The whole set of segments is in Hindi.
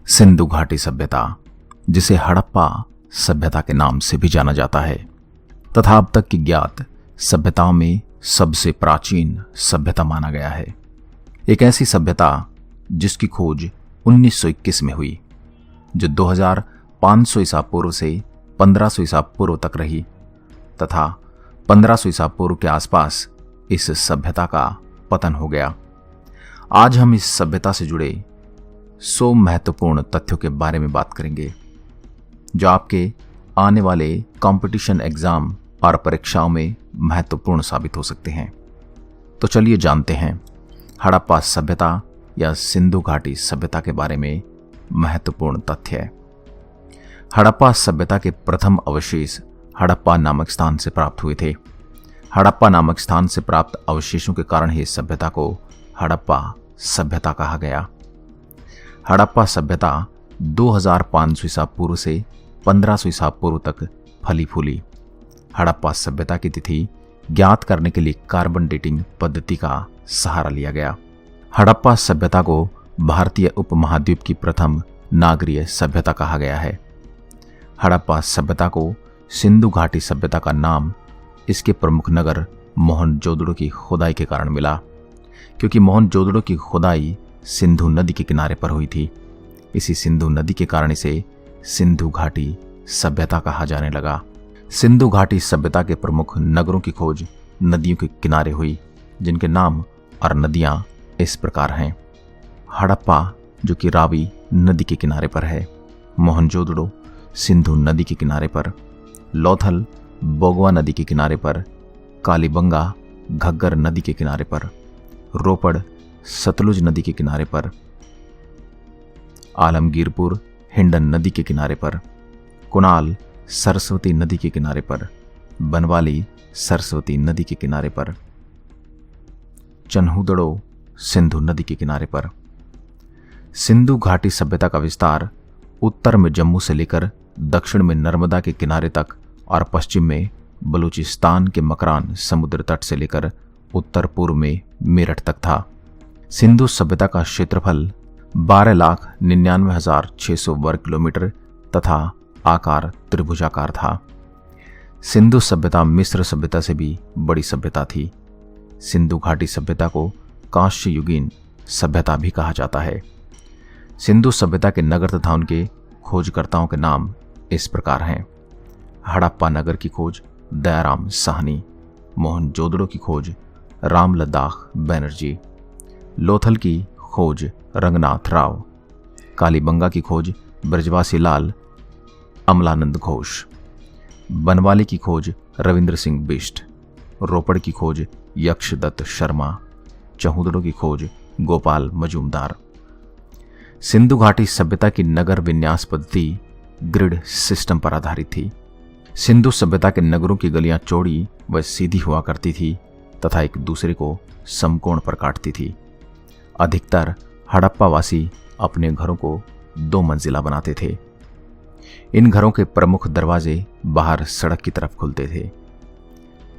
सिंधु घाटी सभ्यता, जिसे हड़प्पा सभ्यता के नाम से भी जाना जाता है तथा अब तक की ज्ञात सभ्यताओं में सबसे प्राचीन सभ्यता माना गया है। एक ऐसी सभ्यता जिसकी खोज 1921 में हुई, जो 2500 ईसा पूर्व से 1500 ईसा पूर्व तक रही तथा 1500 ईसा पूर्व के आसपास इस सभ्यता का पतन हो गया। आज हम इस सभ्यता से जुड़े 100 महत्वपूर्ण तथ्यों के बारे में बात करेंगे, जो आपके आने वाले कंपटीशन एग्जाम और परीक्षाओं में महत्वपूर्ण साबित हो सकते हैं। तो चलिए जानते हैं हड़प्पा सभ्यता या सिंधु घाटी सभ्यता के बारे में महत्वपूर्ण तथ्य। हड़प्पा सभ्यता के प्रथम अवशेष हड़प्पा नामक स्थान से प्राप्त हुए थे। हड़प्पा नामक स्थान से प्राप्त अवशेषों के कारण ही इस सभ्यता को हड़प्पा सभ्यता कहा गया। हड़प्पा सभ्यता 2500 ईसा पूर्व से 1500 ईसा पूर्व तक फली फूली। हड़प्पा सभ्यता की तिथि ज्ञात करने के लिए कार्बन डेटिंग पद्धति का सहारा लिया गया। हड़प्पा सभ्यता को भारतीय उपमहाद्वीप की प्रथम नागरीय सभ्यता कहा गया है। हड़प्पा सभ्यता को सिंधु घाटी सभ्यता का नाम इसके प्रमुख नगर मोहनजोदड़ो की खुदाई के कारण मिला, क्योंकि मोहनजोदड़ो की खुदाई सिंधु नदी के किनारे पर हुई थी। इसी सिंधु नदी के कारण इसे सिंधु घाटी सभ्यता कहा जाने लगा। सिंधु घाटी सभ्यता के प्रमुख नगरों की खोज नदियों के किनारे हुई, जिनके नाम और नदियां इस प्रकार हैं। हड़प्पा, जो कि रावी नदी के किनारे पर है। मोहनजोदड़ो सिंधु नदी के किनारे पर। लोथल बोगवा नदी के किनारे पर। कालीबंगा घग्गर नदी के किनारे पर। रोपड़ सतलुज नदी के किनारे पर। आलमगीरपुर हिंडन नदी के किनारे पर। कुणाल सरस्वती नदी के किनारे पर। बनवाली सरस्वती नदी के किनारे पर। चन्हुदड़ो सिंधु नदी के किनारे पर। सिंधु घाटी सभ्यता का विस्तार उत्तर में जम्मू से लेकर दक्षिण में नर्मदा के किनारे तक और पश्चिम में बलूचिस्तान के मकरान समुद्र तट से लेकर उत्तर पूर्व में मेरठ तक था। सिंधु सभ्यता का क्षेत्रफल 12,99,600 वर्ग किलोमीटर तथा आकार त्रिभुजाकार था। सिंधु सभ्यता मिस्र सभ्यता से भी बड़ी सभ्यता थी। सिंधु घाटी सभ्यता को कांस्य युगीन सभ्यता भी कहा जाता है। सिंधु सभ्यता के नगर तथा उनके खोजकर्ताओं के नाम इस प्रकार हैं। हड़प्पा नगर की खोज दयाराम साहनी। मोहनजोदड़ो की खोज राम लद्दाख बनर्जी। लोथल की खोज रंगनाथ राव। कालीबंगा की खोज ब्रजवासी लाल अमलानंद घोष। बनवाली की खोज रविंद्र सिंह बिष्ट। रोपड़ की खोज यक्षदत्त शर्मा। चहुदड़ो की खोज गोपाल मजूमदार। सिंधु घाटी सभ्यता की नगर विन्यास पद्धति ग्रिड सिस्टम पर आधारित थी। सिंधु सभ्यता के नगरों की गलियां चौड़ी व सीधी हुआ करती थी तथा एक दूसरे को समकोण पर काटती थी। अधिकतर हड़प्पावासी अपने घरों को 2 मंजिला बनाते थे। इन घरों के प्रमुख दरवाजे बाहर सड़क की तरफ खुलते थे।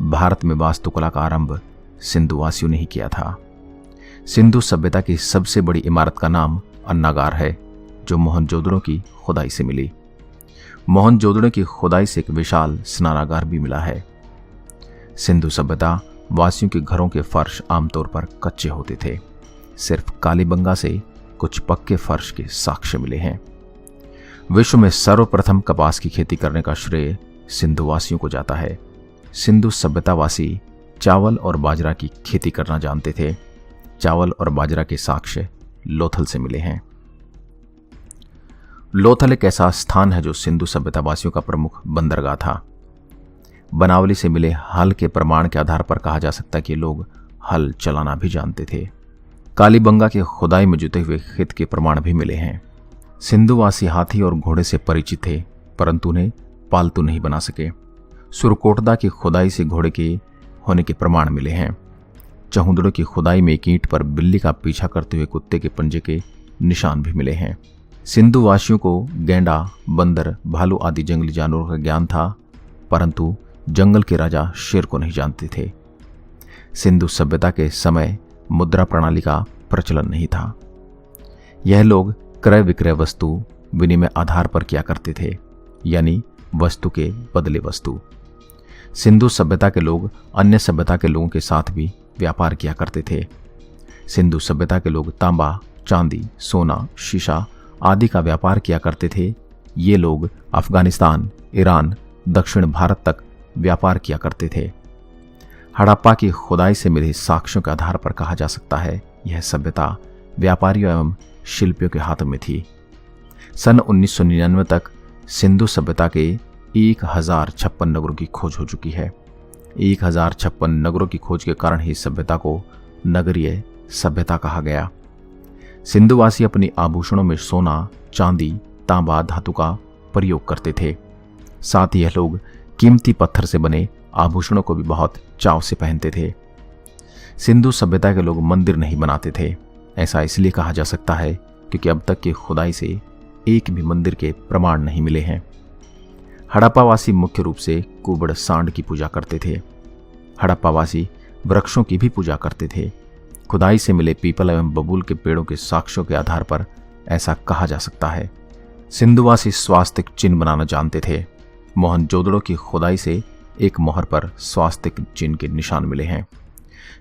भारत में वास्तुकला का आरंभ सिंधुवासियों ने ही किया था। सिंधु सभ्यता की सबसे बड़ी इमारत का नाम अन्नागार है, जो मोहनजोदड़ो की खुदाई से मिली। मोहनजोदड़ो की खुदाई से एक विशाल स्नानागार भी मिला है। सिंधु सभ्यता वासियों के घरों के फर्श आमतौर पर कच्चे होते थे। सिर्फ कालीबंगा से कुछ पक्के फर्श के साक्ष्य मिले हैं। विश्व में सर्वप्रथम कपास की खेती करने का श्रेय सिंधुवासियों को जाता है। सिंधु सभ्यतावासी चावल और बाजरा की खेती करना जानते थे। चावल और बाजरा के साक्ष्य लोथल से मिले हैं। लोथल एक ऐसा स्थान है जो सिंधु सभ्यतावासियों का प्रमुख बंदरगाह था। बनावली से मिले हल के प्रमाण के आधार पर कहा जा सकता है कि लोग हल चलाना भी जानते थे। कालीबंगा के खुदाई में जुते हुए खेत के प्रमाण भी मिले हैं। सिंधुवासी हाथी और घोड़े से परिचित थे, परंतु उन्हें पालतू नहीं बना सके। सुरकोटदा की खुदाई से घोड़े के होने के प्रमाण मिले हैं। चहुदड़ो की खुदाई में एक ईंट पर बिल्ली का पीछा करते हुए कुत्ते के पंजे के निशान भी मिले हैं। सिंधुवासियों को गैंडा, बंदर, भालू आदि जंगली जानवरों का ज्ञान था, परंतु जंगल के राजा शेर को नहीं जानते थे। सिंधु सभ्यता के समय मुद्रा प्रणाली का प्रचलन नहीं था। यह लोग क्रय विक्रय वस्तु विनिमय आधार पर किया करते थे, यानी वस्तु के बदले वस्तु। सिंधु सभ्यता के लोग अन्य सभ्यता के लोगों के साथ भी व्यापार किया करते थे। सिंधु सभ्यता के लोग तांबा, चांदी, सोना, शीशा आदि का व्यापार किया करते थे। ये लोग अफगानिस्तान, ईरान, दक्षिण भारत तक व्यापार किया करते थे। हड़प्पा की खुदाई से मिले साक्ष्यों के आधार पर कहा जा सकता है यह सभ्यता व्यापारियों एवं शिल्पियों के हाथों में थी। सन 1999 तक सिंधु सभ्यता के 1056 नगरों की खोज हो चुकी है। 1056 नगरों की खोज के कारण ही सभ्यता को नगरीय सभ्यता कहा गया। सिंधुवासी अपनी आभूषणों में सोना, चांदी, तांबा धातु का प्रयोग करते थे। साथ ही यह लोग कीमती पत्थर से बने आभूषणों को भी बहुत चाव से पहनते थे। सिंधु सभ्यता के लोग मंदिर नहीं बनाते थे। ऐसा इसलिए कहा जा सकता है क्योंकि अब तक की खुदाई से एक भी मंदिर के प्रमाण नहीं मिले हैं। हड़प्पावासी मुख्य रूप से कुबड़ सांड की पूजा करते थे। हड़प्पावासी वृक्षों की भी पूजा करते थे। खुदाई से मिले पीपल एवं बबूल के पेड़ों के साक्ष्यों के आधार पर ऐसा कहा जा सकता है। सिंधुवासी स्वास्तिक चिन्ह बनाना जानते थे। मोहनजोदड़ो की खुदाई से एक मोहर पर स्वास्तिक चिन्ह के निशान मिले हैं।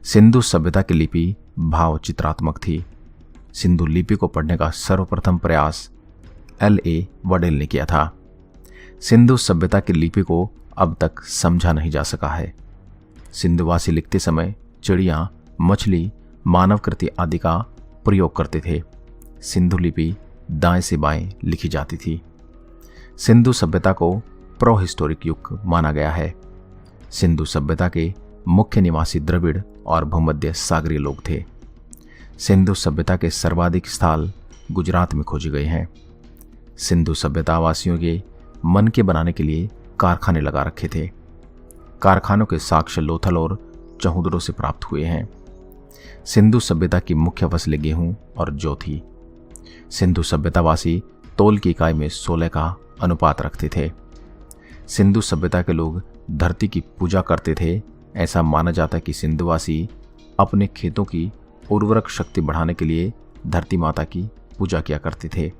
सिंधु सभ्यता की लिपि भाव चित्रात्मक थी। सिंधु लिपि को पढ़ने का सर्वप्रथम प्रयास L.A. वडेल ने किया था। सिंधु सभ्यता की लिपि को अब तक समझा नहीं जा सका है। सिंधुवासी लिखते समय चिड़िया, मछली, मानवकृति आदि का प्रयोग करते थे। सिंधु लिपि दाएं से बाएं लिखी जाती थी। सिंधु सभ्यता को प्रोहिस्टोरिक युग माना गया है। सिंधु सभ्यता के मुख्य निवासी द्रविड़ और भूमध्य सागरीय लोग थे। सिंधु सभ्यता के सर्वाधिक स्थल गुजरात में खोजे गए हैं। सिंधु सभ्यता वासियों के मन के बनाने के लिए कारखाने लगा रखे थे। कारखानों के साक्ष्य लोथल और चहुदरों से प्राप्त हुए हैं। सिंधु सभ्यता की मुख्य फसलें गेहूं और जौ थी। सिंधु सभ्यतावासी तौल की इकाई में 16 का अनुपात रखते थे। सिंधु सभ्यता के लोग धरती की पूजा करते थे। ऐसा माना जाता है कि सिंधुवासी अपने खेतों की उर्वरक शक्ति बढ़ाने के लिए धरती माता की पूजा किया करते थे।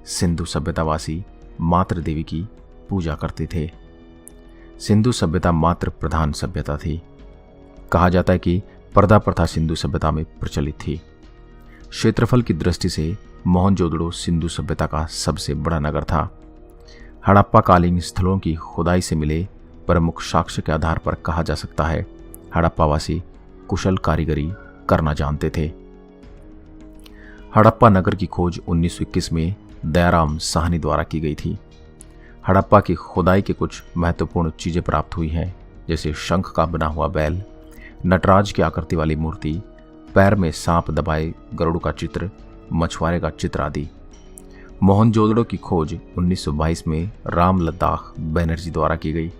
सिंधु सभ्यतावासी मातृ देवी की पूजा करते थे। सिंधु सभ्यता मातृ प्रधान सभ्यता थी। कहा जाता है कि पर्दा प्रथा सिंधु सभ्यता में प्रचलित थी। क्षेत्रफल की दृष्टि से मोहनजोदड़ो सिंधु सभ्यता का सबसे बड़ा नगर था। हड़प्पा कालीन स्थलों की खुदाई से मिले प्रमुख साक्ष्य के आधार पर कहा जा सकता है हड़प्पावासी कुशल कारीगरी करना जानते थे। हड़प्पा नगर की खोज 1921 में दयाराम साहनी द्वारा की गई थी। हड़प्पा की खुदाई के कुछ महत्वपूर्ण चीजें प्राप्त हुई हैं, जैसे शंख का बना हुआ बैल, नटराज की आकृति वाली मूर्ति, पैर में सांप दबाए गरुड़ का चित्र, मछुआरे का चित्र आदि। मोहनजोदड़ो की खोज 1922 में राम लद्दाख बैनर्जी द्वारा की गई।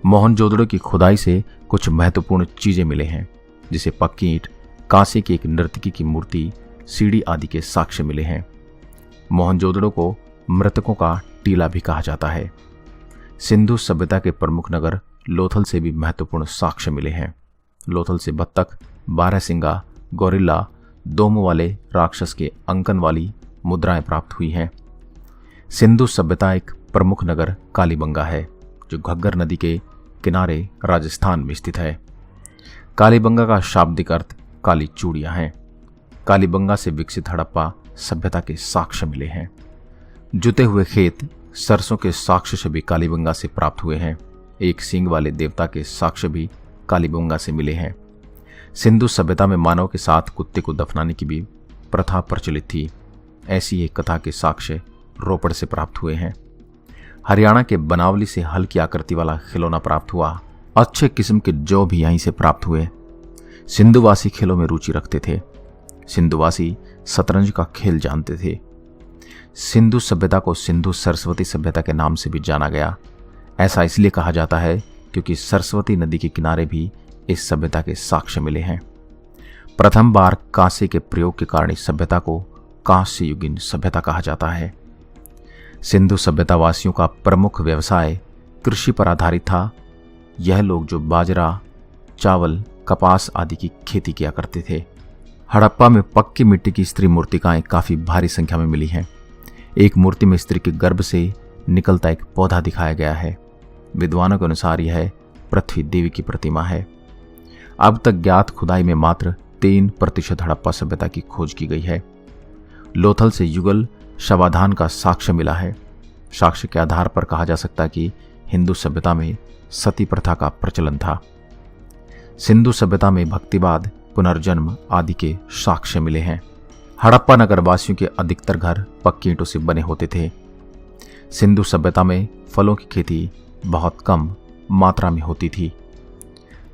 मोहनजोदड़ो की खुदाई से कुछ महत्वपूर्ण चीजें मिले हैं, जैसे पक्की ईंट, कांसे की एक नर्तकी की मूर्ति, सीढ़ी आदि के साक्ष्य मिले हैं। मोहनजोदड़ो को मृतकों का टीला भी कहा जाता है। सिंधु सभ्यता के प्रमुख नगर लोथल से भी महत्वपूर्ण साक्ष्य मिले हैं। लोथल से बत्तख, बारहसिंगा, गोरिल्ला, दो मुंह वाले राक्षस के अंकन वाली मुद्राएं प्राप्त हुई हैं। सिंधु सभ्यता एक प्रमुख नगर कालीबंगा है, जो घग्गर नदी के किनारे राजस्थान में स्थित है। कालीबंगा का शाब्दिक अर्थ काली चूड़ियां हैं। कालीबंगा से विकसित हड़प्पा सभ्यता के साक्ष्य मिले हैं। जुते हुए खेत, सरसों के साक्ष्य से भी कालीबंगा से प्राप्त हुए हैं। एक सींग वाले देवता के साक्ष्य भी कालीबंगा से मिले हैं। सिंधु सभ्यता में मानव के साथ कुत्ते को दफनाने की भी प्रथा प्रचलित थी। ऐसी एक कथा के साक्ष्य रोपड़ से प्राप्त हुए हैं। हरियाणा के बनावली से हल्की आकृति वाला खिलौना प्राप्त हुआ। अच्छे किस्म के जौ भी यहीं से प्राप्त हुए। सिंधुवासी खेलों में रुचि रखते थे। सिंधुवासी शतरंज का खेल जानते थे। सिंधु सभ्यता को सिंधु सरस्वती सभ्यता के नाम से भी जाना गया। ऐसा इसलिए कहा जाता है क्योंकि सरस्वती नदी के किनारे भी इस सभ्यता के साक्ष्य मिले हैं। प्रथम बार कांसे के प्रयोग के कारण इस सभ्यता को कांस्य युगीन सभ्यता कहा जाता है। सिंधु सभ्यता वासियों का प्रमुख व्यवसाय कृषि पर आधारित था। यह लोग जो बाजरा, चावल, कपास आदि की खेती किया करते थे। हड़प्पा में पक्की मिट्टी की स्त्री मूर्तिकाएं काफी भारी संख्या में मिली हैं। एक मूर्ति में स्त्री के गर्भ से निकलता एक पौधा दिखाया गया है। विद्वानों के अनुसार यह पृथ्वी देवी की प्रतिमा है। अब तक ज्ञात खुदाई में मात्र 3% हड़प्पा सभ्यता की खोज की गई है। लोथल से युगल शवाधान का साक्ष्य मिला है। साक्ष्य के आधार पर कहा जा सकता है कि हिंदू सभ्यता में सती प्रथा का प्रचलन था। सिंधु सभ्यता में भक्तिवाद, पुनर्जन्म आदि के साक्ष्य मिले हैं। हड़प्पा नगर वासियों के अधिकतर घर पक्की ईंटों से बने होते थे। सिंधु सभ्यता में फलों की खेती बहुत कम मात्रा में होती थी।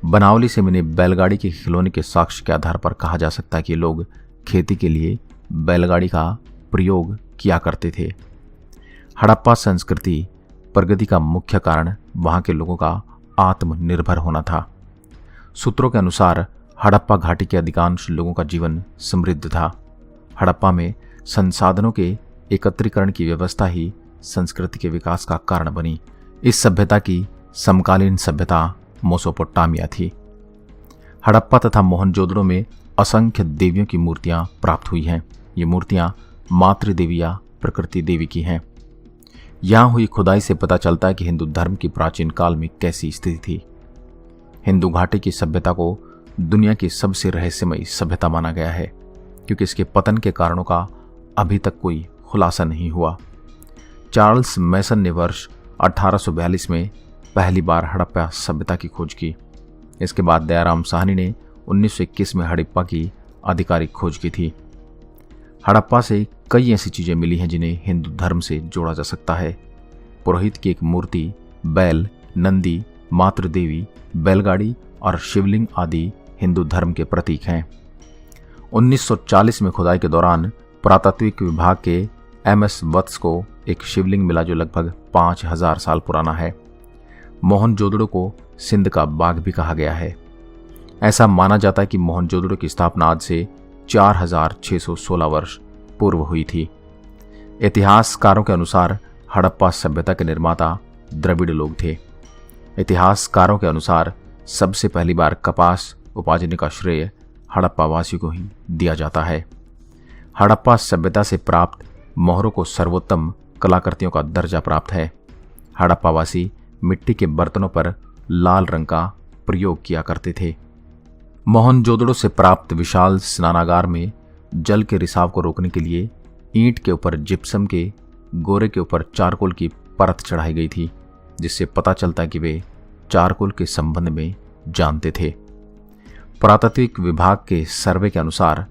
बनावली से मिले बैलगाड़ी के खिलौने के साक्ष्य के आधार पर कहा जा सकता है कि लोग खेती के लिए बैलगाड़ी का प्रयोग किया करते थे। हड़प्पा संस्कृति प्रगति का मुख्य कारण वहां के लोगों का आत्मनिर्भर होना था। सूत्रों के अनुसार हड़प्पा घाटी के अधिकांश लोगों का जीवन समृद्ध था। हड़प्पा में संसाधनों के एकत्रीकरण की व्यवस्था ही संस्कृति के विकास का कारण बनी। इस सभ्यता की समकालीन सभ्यता मेसोपोटामिया थी। हड़प्पा तथा मोहनजोदड़ो में असंख्य देवियों की मूर्तियां प्राप्त हुई हैं। ये मूर्तियां मातृदेवी या प्रकृति देवी की हैं। यहां हुई खुदाई से पता चलता है कि हिंदू धर्म की प्राचीन काल में कैसी स्थिति थी। हिंदू घाटी की सभ्यता को दुनिया की सबसे रहस्यमयी सभ्यता माना गया है, क्योंकि इसके पतन के कारणों का अभी तक कोई खुलासा नहीं हुआ। चार्ल्स मैसन ने वर्ष 1842 में पहली बार हड़प्पा सभ्यता की खोज की। इसके बाद दयाराम साहनी ने 1921 में हड़प्पा की आधिकारिक खोज की थी। हड़प्पा से कई ऐसी चीजें मिली हैं जिन्हें हिंदू धर्म से जोड़ा जा सकता है। पुरोहित की एक मूर्ति, बैल, नंदी, मातृदेवी, बैलगाड़ी और शिवलिंग आदि हिंदू धर्म के प्रतीक हैं। 1940 में खुदाई के दौरान पुरातात्विक विभाग के MS वत्स को एक शिवलिंग मिला जो लगभग 5000 साल पुराना है। मोहनजोदड़ो को सिंध का बाग भी कहा गया है। ऐसा माना जाता है कि मोहनजोदड़ो की स्थापना आज से 4616 वर्ष पूर्व हुई थी। इतिहासकारों के अनुसार हड़प्पा सभ्यता के निर्माता द्रविड़ लोग थे। इतिहासकारों के अनुसार सबसे पहली बार कपास उपाजने का श्रेय हड़प्पा वासियों को ही दिया जाता है। हड़प्पा सभ्यता से प्राप्त मोहरों को सर्वोत्तम कलाकृतियों का दर्जा प्राप्त है। हड़प्पा वासी मिट्टी के बर्तनों पर लाल रंग का प्रयोग किया करते थे। मोहनजोदड़ो से प्राप्त विशाल स्नानागार में जल के रिसाव को रोकने के लिए ईंट के ऊपर जिप्सम के गोरे के ऊपर चारकोल की परत चढ़ाई गई थी, जिससे पता चलता है कि वे चारकोल के संबंध में जानते थे। पुरातात्विक विभाग के सर्वे के अनुसार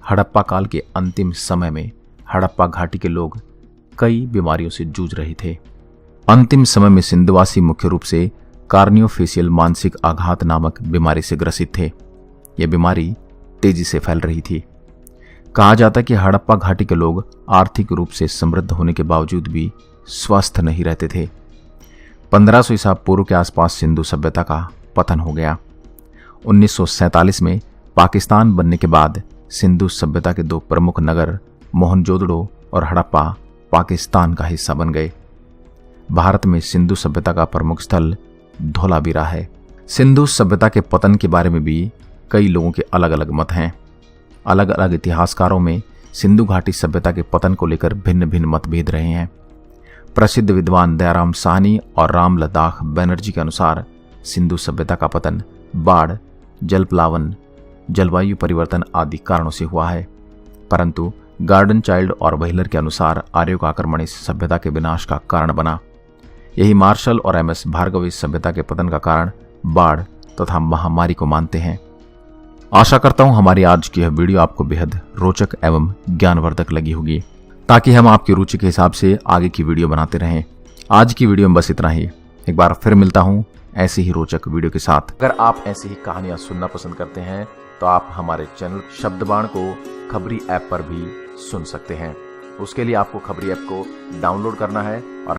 हड़प्पा काल के अंतिम समय में हड़प्पा घाटी के लोग कई बीमारियों से जूझ रहे थे। अंतिम समय में सिंधवासी मुख्य रूप से कार्नियोफेशियल मानसिक आघात नामक बीमारी से ग्रसित थे। यह बीमारी तेजी से फैल रही थी। कहा जाता है कि हड़प्पा घाटी के लोग आर्थिक रूप से समृद्ध होने के बावजूद भी स्वस्थ नहीं रहते थे। 1500 ईसा पूर्व के आसपास सिंधु सभ्यता का पतन हो गया। 1947 में पाकिस्तान बनने के बाद सिंधु सभ्यता के दो प्रमुख नगर मोहनजोदड़ो और हड़प्पा पाकिस्तान का हिस्सा बन गए। भारत में सिंधु सभ्यता का प्रमुख स्थल धोलावीरा है। सिंधु सभ्यता के पतन के बारे में भी कई लोगों के अलग अलग मत हैं। अलग अलग इतिहासकारों में सिंधु घाटी सभ्यता के पतन को लेकर भिन्न भिन्न मतभेद रहे हैं। प्रसिद्ध विद्वान दयाराम साहनी और राम लद्दाख बनर्जी के अनुसार सिंधु सभ्यता का पतन बाढ़, जलप्लावन, जलवायु परिवर्तन आदि कारणों से हुआ है, परंतु गार्डन चाइल्ड और व्हीलर के अनुसार आर्यों का आक्रमण इस सभ्यता के विनाश का कारण बना। यही मार्शल और MS भार्गव इस सभ्यता के पतन का कारण बाढ़ तथा महामारी को मानते हैं। आशा करता हूं हमारी आज की यह वीडियो आपको बेहद रोचक एवं ज्ञानवर्धक लगी होगी, ताकि हम आपकी रुचि के हिसाब से आगे की वीडियो बनाते रहें। आज की वीडियो में बस इतना ही। एक बार फिर मिलता हूं ऐसी ही रोचक वीडियो के साथ। अगर आप ऐसी ही कहानियां सुनना पसंद करते हैं तो आप हमारे चैनल शब्दबाण को खबरी ऐप पर भी सुन सकते हैं। उसके लिए आपको खबरी ऐप को डाउनलोड करना है और